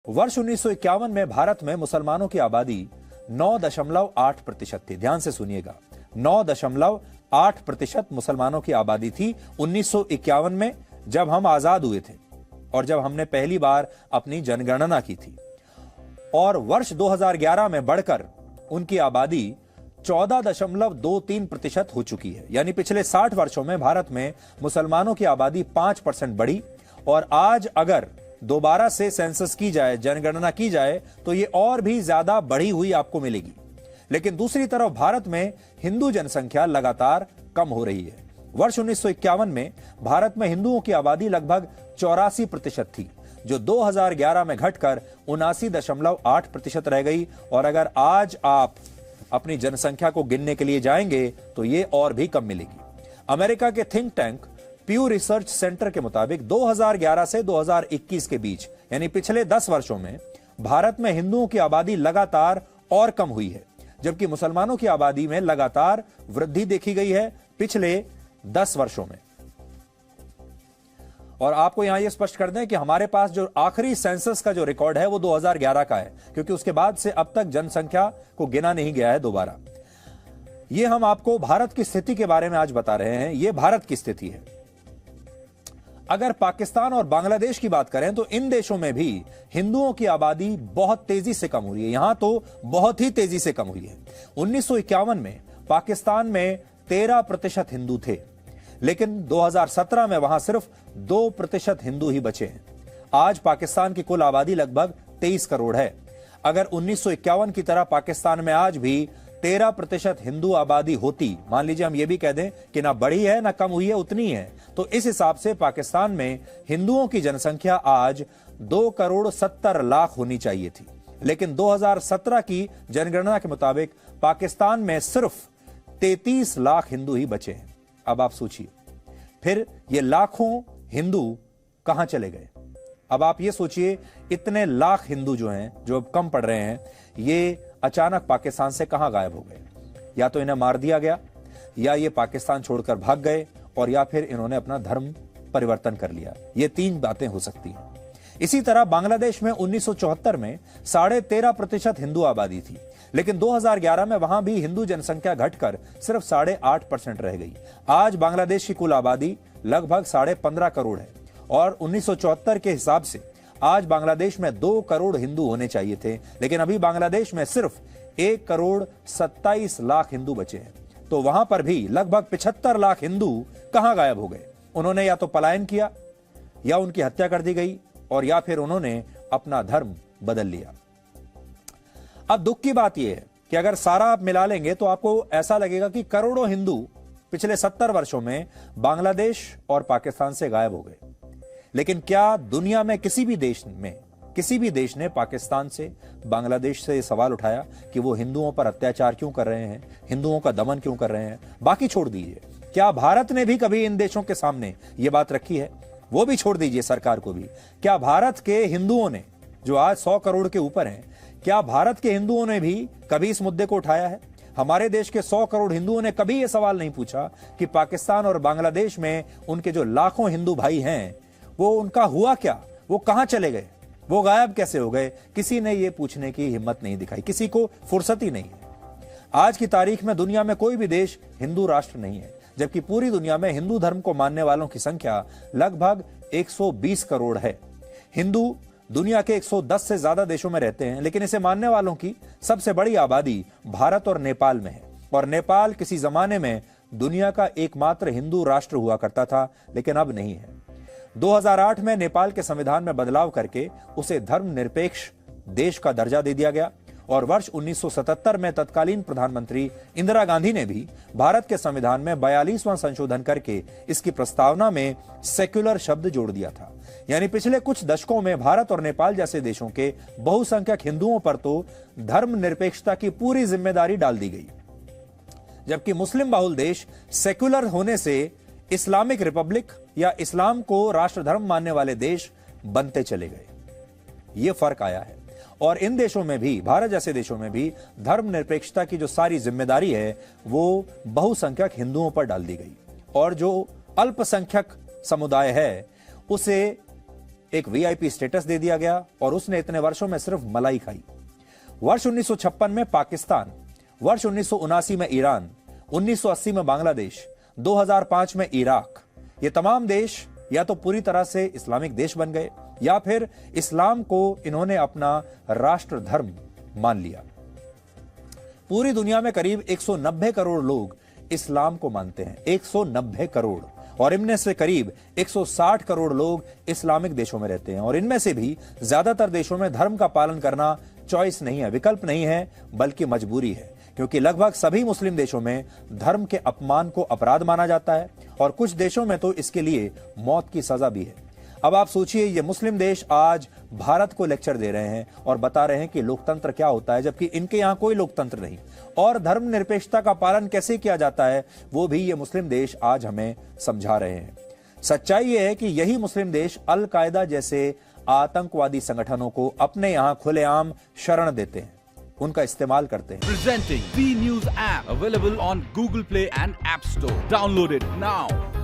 वर्ष 1951 में भारत में मुसलमानों की आबादी 9.8% थी। ध्यान से सुनिएगा, 9.8% मुसलमानों की आबादी थी 1951 में, जब हम आजाद हुए थे और जब हमने पहली बार अपनी जनगणना की थी। और वर्ष 2011 में बढ़कर उनकी आबादी 14.23% हो चुकी है। यानी पिछले 60 वर्षों में भारत में मुसलमानों की आबादी 5% बढ़ी। और आज अगर दोबारा से सेंसस की जाए, जनगणना की जाए, तो ये और भी ज्यादा बढ़ी हुई आपको मिलेगी। लेकिन दूसरी तरफ भारत में हिंदू जनसंख्या लगातार कम हो रही है। वर्ष 1951 में भारत में हिंदुओं की आबादी लगभग 84% थी, जो 2011 में घटकर 79.8% रह गई। और अगर आज आप अपनी जनसंख्या को गिनने के लिए जाएंगे तो ये और भी कम मिलेगी। अमेरिका के थिंक टैंक प्यू रिसर्च सेंटर के मुताबिक 2011 से 2021 के बीच, यानी पिछले 10 वर्षों में भारत में हिंदुओं की आबादी लगातार और कम हुई है, जबकि मुसलमानों की आबादी में लगातार वृद्धि देखी गई है पिछले 10 वर्षों में। और आपको यहां यह स्पष्ट कर दें कि हमारे पास जो आखिरी सेंसस का जो रिकॉर्ड है वो 2011 का है, क्योंकि उसके बाद से अब तक जनसंख्या को गिना नहीं गया है दोबारा। ये हम आपको भारत की स्थिति के बारे में आज बता रहे हैं। ये भारत की स्थिति है। अगर पाकिस्तान और बांग्लादेश की बात करें तो इन देशों में भी हिंदुओं की आबादी बहुत तेजी से कम हुई है। यहां तो बहुत ही तेजी से कम हुई है। 1951 में पाकिस्तान में 13% हिंदू थे, लेकिन 2017 में वहां सिर्फ 2% हिंदू ही बचे हैं। आज पाकिस्तान की कुल आबादी लगभग 23 करोड़ है। अगर 1951 की तरह पाकिस्तान में आज भी 13% हिंदू आबादी होती, मान लीजिए हम ये भी कह दें कि ना बढ़ी है ना कम हुई है, उतनी है, तो इस हिसाब से पाकिस्तान में हिंदुओं की जनसंख्या आज 2.70 करोड़ होनी चाहिए थी। लेकिन 2017 की जनगणना के मुताबिक पाकिस्तान में सिर्फ 33 लाख हिंदू ही बचे हैं। अब आप सोचिए, फिर ये लाखों हिंदू कहां चले गए? अब आप ये सोचिए, इतने लाख हिंदू जो हैं, जो अब कम पड़ रहे हैं, ये अचानक पाकिस्तान से कहां गायब हो गए? या तो इन्हें मार दिया गया, या ये पाकिस्तान छोड़कर भाग गए, और या फिर इन्होंने अपना धर्म परिवर्तन कर लिया। ये 3 बातें हो सकती हैं। इसी तरह बांग्लादेश में 1974 में 13.5% हिंदू आबादी थी, लेकिन 2011 में वहां भी हिंदू जनसंख्या घटकर सिर्फ 8.5% रह गई। आज बांग्लादेश की कुल आबादी लगभग 15.5 करोड़ है, और 1974 के हिसाब से आज बांग्लादेश में 2 करोड़ हिंदू होने चाहिए थे, लेकिन अभी बांग्लादेश में सिर्फ 1.27 करोड़ हिंदू बचे हैं। तो वहां पर भी लगभग 75 लाख हिंदू कहां गायब हो गए? उन्होंने या तो पलायन किया, या उनकी हत्या कर दी गई, और या फिर उन्होंने अपना धर्म बदल लिया। अब दुख की बात यह है कि अगर सारा आप मिला लेंगे तो आपको ऐसा लगेगा कि करोड़ों हिंदू पिछले 70 वर्षों में बांग्लादेश और पाकिस्तान से गायब हो गए। लेकिन क्या दुनिया में किसी भी देश ने पाकिस्तान से, बांग्लादेश से यह सवाल उठाया कि वो हिंदुओं पर अत्याचार क्यों कर रहे हैं, हिंदुओं का दमन क्यों कर रहे हैं? बाकी छोड़ दीजिए, क्या भारत ने भी कभी इन देशों के सामने यह बात रखी है? वो भी छोड़ दीजिए, सरकार को भी। क्या भारत के हिंदुओं ने, जो आज 100 करोड़ के ऊपर हैं, क्या भारत के हिंदुओं ने भी कभी इस मुद्दे को उठाया है? हमारे देश के 100 करोड़ हिंदुओं ने कभी यह सवाल नहीं पूछा कि पाकिस्तान और बांग्लादेश में उनके जो लाखों हिंदू भाई हैं, वो उनका हुआ क्या? वो कहां चले गए? वो गायब कैसे हो गए? किसी ने यह पूछने की हिम्मत नहीं दिखाई, किसी को फुर्सत ही नहीं है। आज की तारीख में दुनिया में कोई भी देश हिंदू राष्ट्र नहीं है, जबकि पूरी दुनिया में हिंदू धर्म को मानने वालों की संख्या लगभग 120 करोड़ है। हिंदू दुनिया के 110 से ज्यादा देशों में रहते हैं, लेकिन इसे मानने वालों की सबसे बड़ी आबादी भारत और नेपाल में है। और नेपाल किसी जमाने में दुनिया का एकमात्र हिंदू राष्ट्र हुआ करता था, लेकिन अब नहीं है। 2008 में नेपाल के संविधान में बदलाव करके उसे धर्मनिरपेक्ष देश का दर्जा दे दिया गया, और वर्ष 1977 में तत्कालीन प्रधानमंत्री इंदिरा गांधी ने भी भारत के संविधान में 42वां संशोधन करके इसकी प्रस्तावना में सेक्युलर शब्द जोड़ दिया था। यानी पिछले कुछ दशकों में भारत और नेपाल जैसे देशों के बहुसंख्यक हिंदुओं पर तो धर्मनिरपेक्षता की पूरी जिम्मेदारी डाल दी गई, जबकि मुस्लिम बहुल देश सेक्युलर होने से इस्लामिक रिपब्लिक या इस्लाम को राष्ट्र धर्म मानने वाले देश बनते चले गए। यह फर्क आया है। और इन देशों में भी, भारत जैसे देशों में भी, धर्मनिरपेक्षता की जो सारी जिम्मेदारी है वो बहुसंख्यक हिंदुओं पर डाल दी गई, और जो अल्पसंख्यक समुदाय है उसे एक वीआईपी स्टेटस दे दिया गया और उसने इतने वर्षों में सिर्फ मलाई खाई। वर्ष 1956 में पाकिस्तान, वर्ष 1979 में ईरान, 1980 में बांग्लादेश, 2005 में इराक, ये तमाम देश या तो पूरी तरह से इस्लामिक देश बन गए या फिर इस्लाम को इन्होंने अपना राष्ट्र धर्म मान लिया। पूरी दुनिया में करीब 190 करोड़ लोग इस्लाम को मानते हैं, 190 करोड़, और इनमें से करीब 160 करोड़ लोग इस्लामिक देशों में रहते हैं। और इनमें से भी ज्यादातर देशों में धर्म का पालन करना चॉइस नहीं है, विकल्प नहीं है, बल्कि मजबूरी है, क्योंकि लगभग सभी मुस्लिम देशों में धर्म के अपमान को अपराध माना जाता है और कुछ देशों में तो इसके लिए मौत की सजा भी है। अब आप सोचिए, ये मुस्लिम देश आज भारत को लेक्चर दे रहे हैं और बता रहे हैं कि लोकतंत्र क्या होता है, जबकि इनके यहां कोई लोकतंत्र नहीं, और धर्मनिरपेक्षता का पालन कैसे किया जाता है वो भी ये मुस्लिम देश आज हमें समझा रहे हैं। सच्चाई ये है कि यही मुस्लिम देश अल कायदा जैसे आतंकवादी संगठनों को अपने यहां खुलेआम शरण देते हैं, उनका इस्तेमाल करते हैं। Presenting B News app available on Google Play and App Store. Download it now.